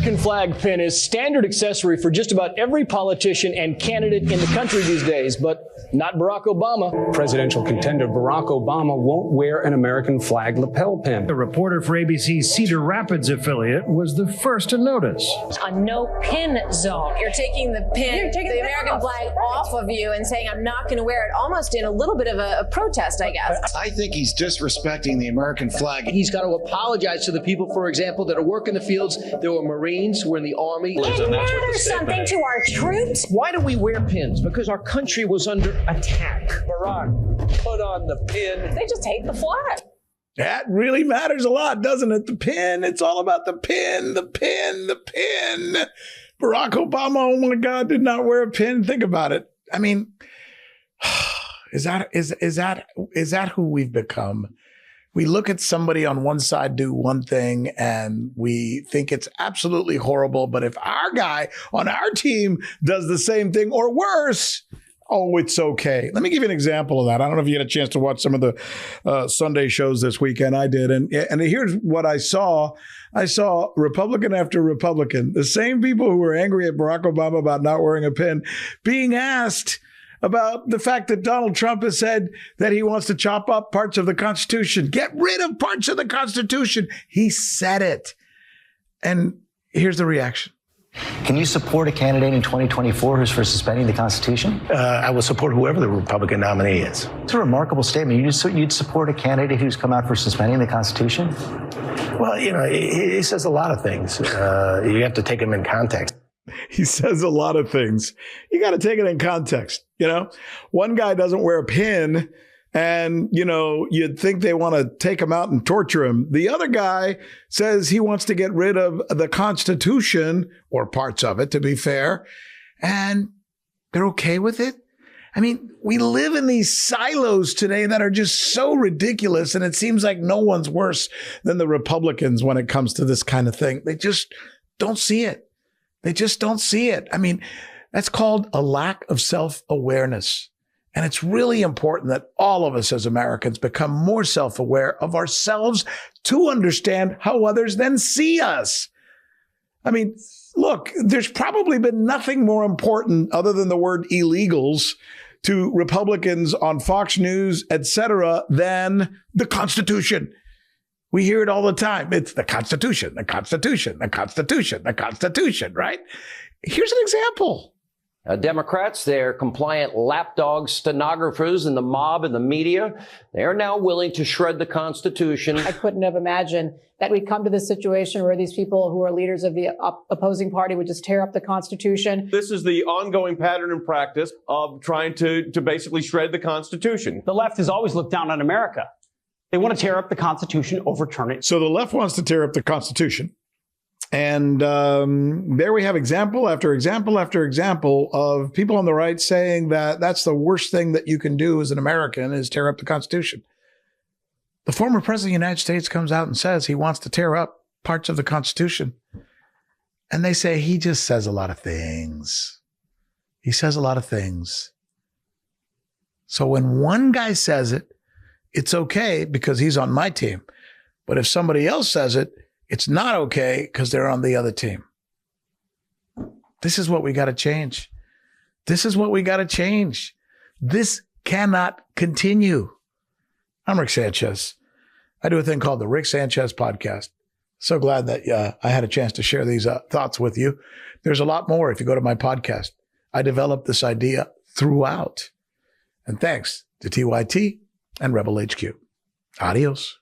American flag pin is standard accessory for just about every politician and candidate in the country these days, but not Barack Obama. Presidential contender Barack Obama won't wear an American flag lapel pin. A reporter for ABC's Cedar Rapids affiliate was the first to notice. A no-pin zone. You're taking the pin, the American flag off of you and saying, I'm not going to wear it, almost in a little bit of a protest, I guess. I think he's disrespecting the American flag. He's got to apologize to the people, for example, that are working the fields. There were Marines who were in the Army. It matters something to our troops. Why do we wear pins? Because our country was under attack. Barack, put on the pin. They just hate the flag. That really matters a lot, doesn't it? The pin. It's all about the pin, the pin, the pin. Barack Obama, oh my God, did not wear a pin. Think about it. I mean, is that who we've become? We look at somebody on one side do one thing and we think it's absolutely horrible. But if our guy on our team does the same thing or worse, oh, it's okay. Let me give you an example of that. I don't know if you had a chance to watch some of the Sunday shows this weekend. I did. And here's what I saw. I saw Republican after Republican, the same people who were angry at Barack Obama about not wearing a pin, being asked about the fact that Donald Trump has said that he wants to chop up parts of the Constitution, get rid of parts of the Constitution. He said it. And here's the reaction. Can you support a candidate in 2024 who's for suspending the Constitution? I will support whoever the Republican nominee is. It's a remarkable statement. You'd support a candidate who's come out for suspending the Constitution? Well, you know, he says a lot of things. You have to take him in context. He says a lot of things. You got to take it in context. You know, one guy doesn't wear a pin and, you know, you'd think they want to take him out and torture him. The other guy says he wants to get rid of the Constitution or parts of it, to be fair, and they're okay with it. I mean, we live in these silos today that are just so ridiculous. And it seems like no one's worse than the Republicans when it comes to this kind of thing. They just don't see it. They just don't see it. I mean, that's called a lack of self-awareness. And it's really important that all of us as Americans become more self-aware of ourselves to understand how others then see us. I mean, look, there's probably been nothing more important other than the word illegals to Republicans on Fox News, et cetera, than the Constitution. We hear it all the time. It's the Constitution, the Constitution, the Constitution, the Constitution, right? Here's an example. Democrats, they're compliant lapdog stenographers in the mob and the media. They're now willing to shred the Constitution. I couldn't have imagined that we'd come to this situation where these people who are leaders of the opposing party would just tear up the Constitution. This is the ongoing pattern and practice of trying to basically shred the Constitution. The left has always looked down on America. They want to tear up the Constitution, overturn it. So the left wants to tear up the Constitution. And there we have example after example after example of people on the right saying that that's the worst thing that you can do as an American is tear up the Constitution. The former president of the United States comes out and says he wants to tear up parts of the Constitution. And they say he just says a lot of things. He says a lot of things. So when one guy says it, it's okay because he's on my team. But if somebody else says it, it's not okay because they're on the other team. This is what we got to change. This is what we got to change. This cannot continue. I'm Rick Sanchez. I do a thing called the Rick Sanchez Podcast. So glad that I had a chance to share these thoughts with you. There's a lot more if you go to my podcast. I developed this idea throughout. And thanks to TYT and Rebel HQ. Adios.